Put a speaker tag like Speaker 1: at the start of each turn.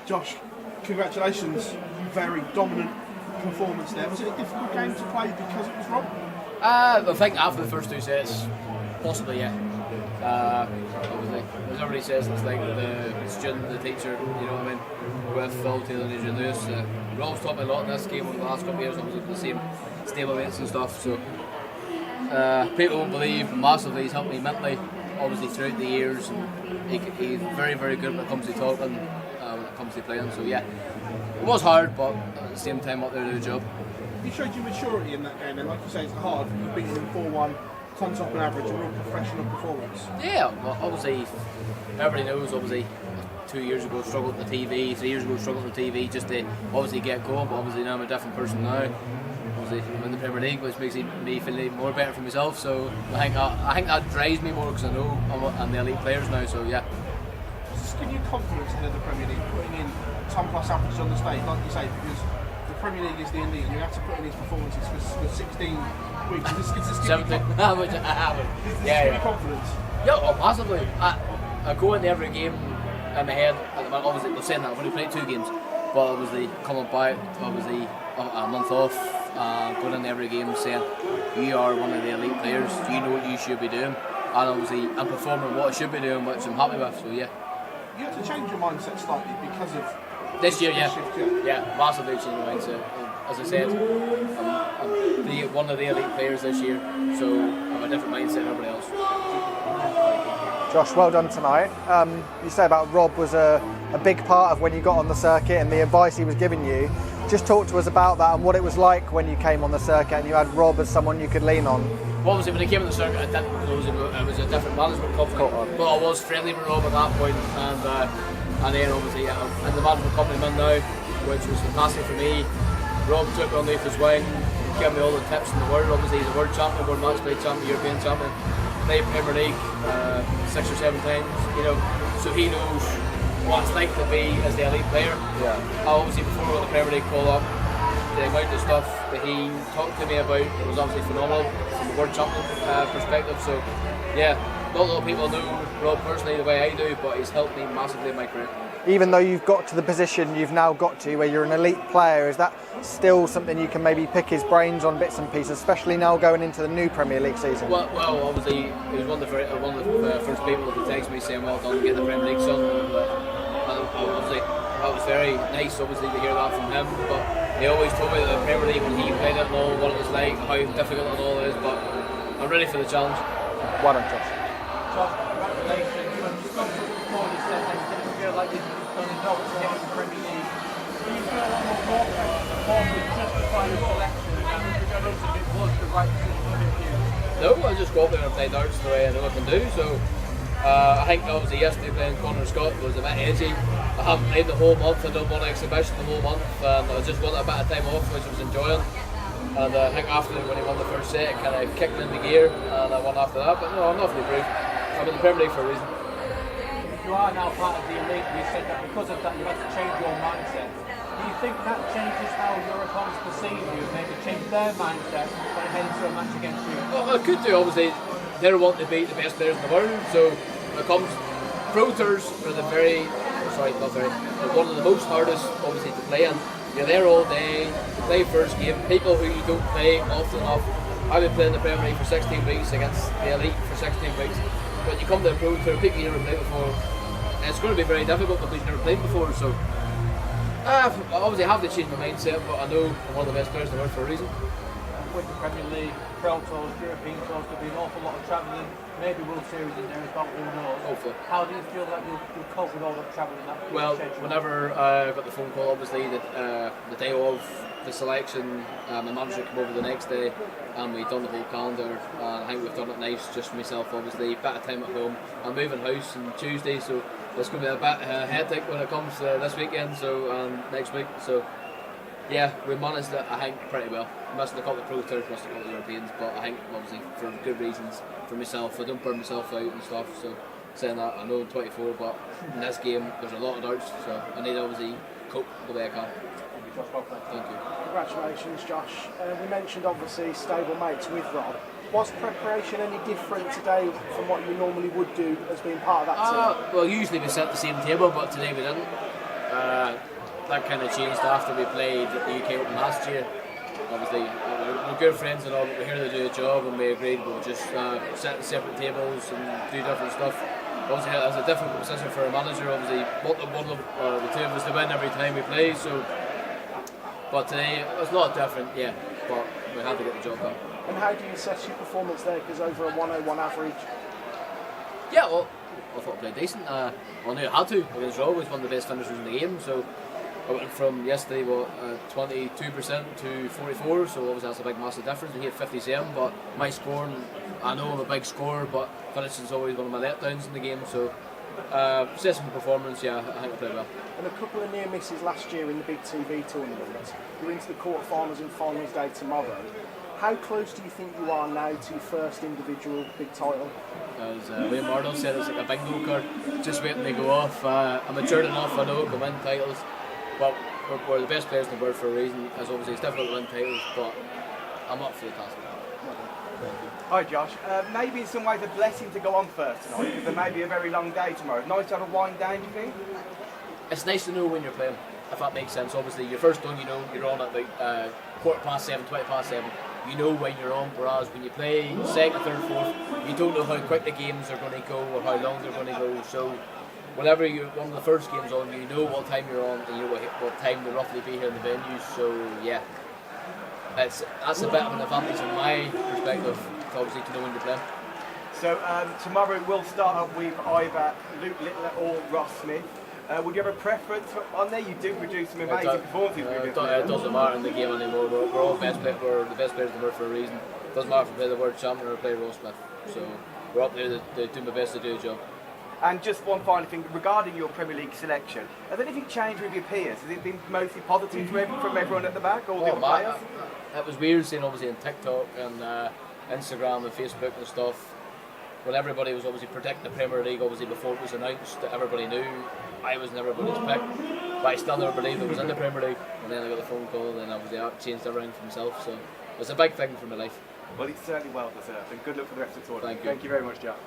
Speaker 1: Josh, congratulations. Very dominant performance there. Was it a difficult game to play because it was Rob?
Speaker 2: I think after the first 2 sets, possibly, yeah. Obviously, as everybody says, it's like the student, the teacher, you know what I mean, with Phil Taylor and Adrian Lewis. Rob's taught me a lot in this game over the last couple of years, obviously the same stable mates and stuff, so people won't believe massively he's helped me mentally, obviously throughout the years, and he's very, very good when it comes to talking, when it comes to playing, so yeah. It was hard, but at the same time, up there to do the job.
Speaker 1: You showed your maturity in that game, and like you say, it's hard. You've beaten him 4-1, tons up on average, a real professional performance.
Speaker 2: Yeah, well, obviously, everybody knows, obviously, 2 years ago struggled with the TV, 3 years ago struggled with the TV, just to obviously get going, but obviously now I'm a different person now. Obviously, I'm in the Premier League, which makes me feel even more better for myself, so I think that drives me more, because I know I'm the elite players now, so yeah.
Speaker 1: Does this give you confidence ahead of the Premier League, putting in 10 plus averages on the stage, like you say, because the Premier League is the elite, and you have to put in these performances for 16 weeks. Does this give you confidence? Give you confidence?
Speaker 2: Yeah, oh, massively. I go into every game in my head at the moment. Obviously, we're saying that I've only played 2 games, but obviously coming back, obviously a month off, going into every game saying you are one of the elite players. Do you know what you should be doing? And obviously, I'm performing what I should be doing, which I'm happy with. So yeah.
Speaker 1: You have to change your mindset slightly because of
Speaker 2: this year, yeah.
Speaker 1: Shift,
Speaker 2: yeah, massively changed my mindset. As I said, I'm one of the elite players this year, so I have a different mindset than everybody else.
Speaker 3: Josh, well done tonight. You say about Rob was a big part of when you got on the circuit and the advice he was giving you. Just talk to us about that and what it was like when you came on the circuit and you had Rob as someone you could lean on.
Speaker 2: Well, obviously when I came on the circuit, I didn't know it was a different management company, but I was friendly with Rob at that point, and then obviously in the management company I'm in now, which was fantastic for me. Rob took me underneath his wing, gave me all the tips in the world. Obviously he's a world champion, world match play champion, European champion, played Premier League 6 or 7 times, you know, so he knows what it's like to be as the elite player.
Speaker 3: Yeah.
Speaker 2: Obviously before we got the Premier League call up, the amount of stuff that he talked to me about was obviously phenomenal from a world champion perspective, so yeah, not a lot of people know Rob personally the way I do, but he's helped me massively in my career.
Speaker 3: Even though you've got to the position you've now got to where you're an elite player, is that still something you can maybe pick his brains on bits and pieces, especially now going into the new Premier League season?
Speaker 2: Well, obviously he was one of the first people to text me saying well done getting the Premier League son, obviously that was very nice obviously to hear that from him, but he always told me that the Premier League when he played it and all, what it was like, how difficult it all is, but I'm ready for the challenge.
Speaker 3: Well done, Josh.
Speaker 4: Josh, congratulations. You've gone through before you said that you didn't feel like you've done enough to get in the Premier League. Do you feel like more to justify your selection and regardless if it was the right decision for you?
Speaker 2: No, I just go up there and play darts the way I know I can do, so I think obviously yesterday playing Connor Scott was a bit edgy. I haven't played the whole month, I done one exhibition the whole month, and I just wanted a bit of time off, which I was enjoying. And I think after when he won the first set, it kind of kicked me into gear, and I won after that. But no, I'm not really improved. I'm in the Premier League for a reason.
Speaker 4: You are now part of the elite. You said that because of that you had to change your mindset. Do you think that changes how your opponents perceive you, maybe change their mindset when they head into a match against you?
Speaker 2: Well, I could do, obviously. They're wanting to beat the best players in the world, so when it comes, Pro Tours are they're one of the most hardest, obviously, to play in. You're there all day, you play first game, people who you don't play often enough. I've been playing the Premier League for 16 weeks against the elite for 16 weeks. When you come to a Pro Tour, people you never played before, it's going to be very difficult because you've never played before, so obviously I have to change my mindset, but I know I'm one of the best players in the world for a reason.
Speaker 4: With the Premier League, Pro Tours, European Tours, there'll be an awful lot of travelling, maybe World Series in there as well, who knows?
Speaker 2: Hopefully.
Speaker 4: How do you feel like you'll cope with all that travelling?
Speaker 2: Well, whenever I got the phone call, obviously, that the day of the selection, my manager came over the next day and we've done the whole calendar. I think we've done it nice, just for myself, obviously, bit of time at home. I'm moving house on Tuesday, so it's going to be a bit hectic when it comes to this weekend, so next week. So yeah, we managed it, I think, pretty well. Missed a couple of Pro Tours, missed a couple of Europeans, but I think obviously for good reasons for myself. I don't burn myself out and stuff, so saying that, I know I'm 24, but in this game there's a lot of darts, so I need to obviously cope the way I can. Thank you.
Speaker 5: Congratulations, Josh. We mentioned obviously stable mates with Rob. Was preparation any different today from what you normally would do as being part of that team?
Speaker 2: Well, usually we sit at the same table, but today we didn't. that kind of changed after we played at the UK Open last year. Obviously, we're good friends and all, but we're here to do a job, and we agreed we'll just sit at separate tables and do different stuff. Obviously, it's a difficult position for a manager. Obviously, one of the two of us to win every time we play. So, but today it's a lot different, yeah. But we had to get the job done.
Speaker 5: And how do you assess your performance there? Because over a 101 average.
Speaker 2: Yeah, well, I thought I played decent. I knew I had to against Rob. Was one of the best finishers in the game. So I went from yesterday 22% to 44. So obviously that's a big, massive difference. We hit 57, but my scoring, I know I'm a big scorer, but finishing is always one of my letdowns in the game. So assessing the performance, yeah, I think I played well.
Speaker 5: And a couple of near misses last year in the big TV tournaments. You're into the quarterfinals and finals day tomorrow. How close do you think you are now to your first individual big title?
Speaker 2: As Winmau Darts said, it's like a bingo card, just waiting to go off. I'm mature enough, I know I can win titles, but we're the best players in the world for a reason. As obviously it's difficult to win titles, but I'm up for the task.
Speaker 6: Hi Josh, maybe in some ways a blessing to go on first tonight, because there may be a very long day tomorrow. Nice to have a wind down, do you think?
Speaker 2: It's nice to know when you're playing, if that makes sense. Obviously your first one, you know you're on at like 7:15, 7:20. You know when you're on, whereas when you play second, third, fourth, you don't know how quick the games are going to go or how long they're going to go. So whenever you're one of the first games on, you know what time you're on and you know what time they'll roughly be here in the venue. So yeah, that's a bit of an advantage in my perspective, obviously, to know when you're playing.
Speaker 6: So tomorrow we'll start up with either Luke Littler or Ross Smith. Would you have a preference on there? You do produce some amazing performances.
Speaker 2: It doesn't matter in the game anymore. We're all best players. We're the best players in the world for a reason. It doesn't matter if we play the world champion or play Ross Smith. So we're up there to do my best to do the job.
Speaker 6: And just one final thing regarding your Premier League selection. Has anything changed with your peers? Has it been mostly positive from everyone at the back, all the other players?
Speaker 2: It was weird seeing obviously on TikTok and Instagram and Facebook and stuff. Well, everybody was obviously predicting the Premier League obviously before it was announced. That everybody knew I was everybody's pick, but I still never believed it was in the Premier League. And then I got the phone call, and obviously that changed everything for myself. So it was a big thing for my life.
Speaker 6: Well, it's certainly well deserved, and good luck for the rest of the tournament.
Speaker 2: Thank you.
Speaker 6: Thank you very much, Jack.